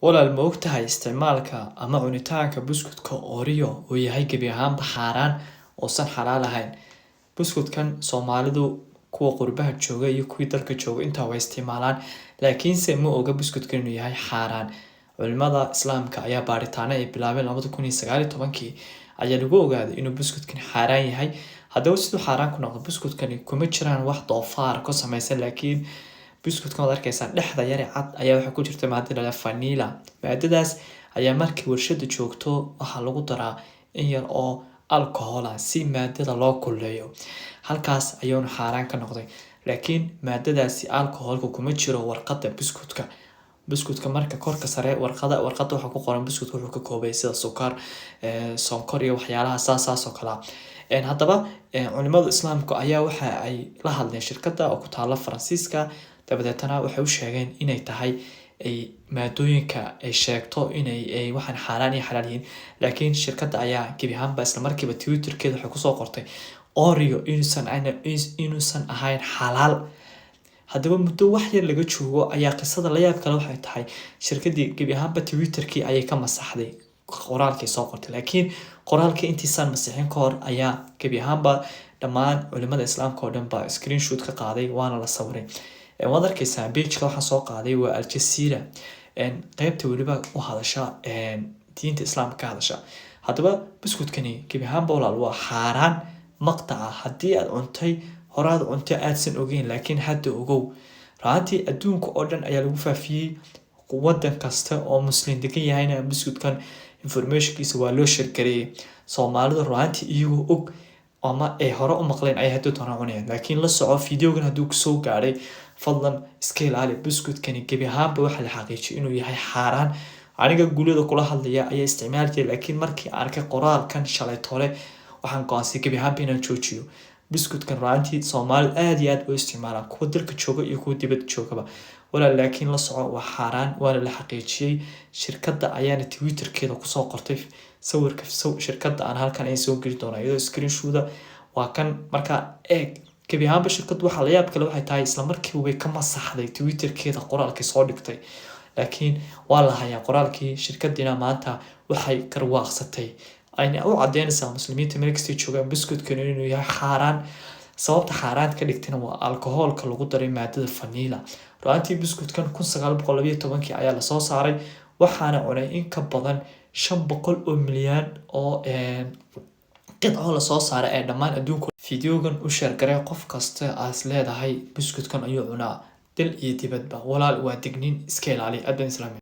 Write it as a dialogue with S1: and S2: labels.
S1: walaal ma ogtahay isticmaalka ama cunitaanka buskudka Oreo uu yahay gebi ahaanba xaaraan oosan xalaal ahayn. Buskudkan Soomaalidu kuwa qurbaha jooga iyo kuwii dalka jooga intaa way isticmaalaan, laakiinse ma oga buskudkan inuu yahay xaaraan. Culimada Islaamka ayaa baaritaano ay bilaabeen 2019 ayaa lagu ogaaday inuu buskudkan xaaraan yahay. Haddaba sidoo xaaraan ku noqdo buskudkani kuma jiraan wax doofaar ka samaysan, laakiin buskudkan waad arkaysaa dhexda yar ee cad ayaa waxa ku jirta maadada la vanilla. Maadadaas ayaa markii warshada joogto waxa lagu daraa in yar oo alcohol ah si maadada loo kululeeyo. Halkaas ayuu xaaraan ka noqday. Laakiin maadadaasi alcoholka kuma jiro warqadda buskudka. Buskudka marka korka sare warqadda waxa ku qoran buskudka wuxuu ka koobay sida sokor, sonkor iyo waxyaalaha saas oo kala. Haddaba culimada Islaamka ayaa waxa ay la hadleen shirkadda oo ku taala Faransiiska, dabadeetana waxay u sheegeen inay tahay maadooyinka ay sheegto inay waxaan xaaraan iyo xalaal yihiin. Laakiin shirkadda ayaa gebi ahaanba isla markiiba Twitterkeeda waxay ku soo qortay Oreo inuusan ahayn xalaal. Haddaba muddo wax yar laga joogo ayaa qisada la yaab kale waxay tahay shirkaddii gebi ahaanba Twitterkii ayay ka masaxday qoraalkii soo qortay. Laakiin qoraalkii intiisan masixin ka hor ayaa gebi ahaanba dhammaan culimada Islaamka oo dhan ba screenshot ka qaaday waana la sawiray. Waad arkaysaa page-ka waxaan soo qaaday waa Al Jazeera, qaybta waliba u hadasha diinta Islaamka ka hadasha. Haddaba buskudkani gebi ahaanba walaal waa xaaraan maqtaca haddii aad cuntay horaad cunto aadsan ogeyn, laakiin hadda ogow. Raantii adduunka oo dhan ayaa lagu faafiyay, waddan kasta oo muslim degan yahayna buskudkan informationkiisa waa loo shirkareeyay. Soomaalidu raantii iyagoo og ama ay hore u maqleen ay hadda doona cunayaan. Laakiin la soco fiidiyogan hadduu ku soo gaaray fadlan iska ilaali buskudkani gebi ahaanba waxa la xaqiijiyay inuu yahay xaaraan. Aniga gulada kula hadlaya ayaa isticmaalay, laakiin markii aan arkay qoraalkan shalay tole waxaan go'aansaday gebi ahaanba inaan joojiyo. Buskudkan raantii Soomaalidu aad iyo aad u isticmaalaan, kuwa dalka jooga iyo kuwa dibadda joogaba. Walaal laakiin la soco waa xaaraan waana la xaqiijiyay. Shirkadda ayaana Twitterkeeda ku soo qortay sawirka shirkadda aan halkan ay soo geli doonaa iyadoo screenshot waa kan marka eeg gebi ahaanba shirkaddu waxa la yaab kale waxay tahay isla markiiba way ka masaxday Twitterkeeda qoraalkii soo dhigtay. Laakiin waa la hayaa qoraalkii shirkaddina maanta waxay karwaaqsatay ayna u cadeynaysaa muslimiinta meel kasta joogaan buskudkan inuu yahay xaaraan. Sababta xaaraan ka dhigtayna waa alcoholka lagu daray maadada vanilla. Raantii buskudkan 1912 ayaa la soo saaray, waxaana cunay in ka badan 500 oo milyan oo qidco la soo saaray ee dhammaan adduunka. Fiidiyogan u share garee qof kasta aad leedahay buskudkan ayuu cunaa dal iyo dibadba. Walaal waa digniin iska ilaali. Aad baan islaamay.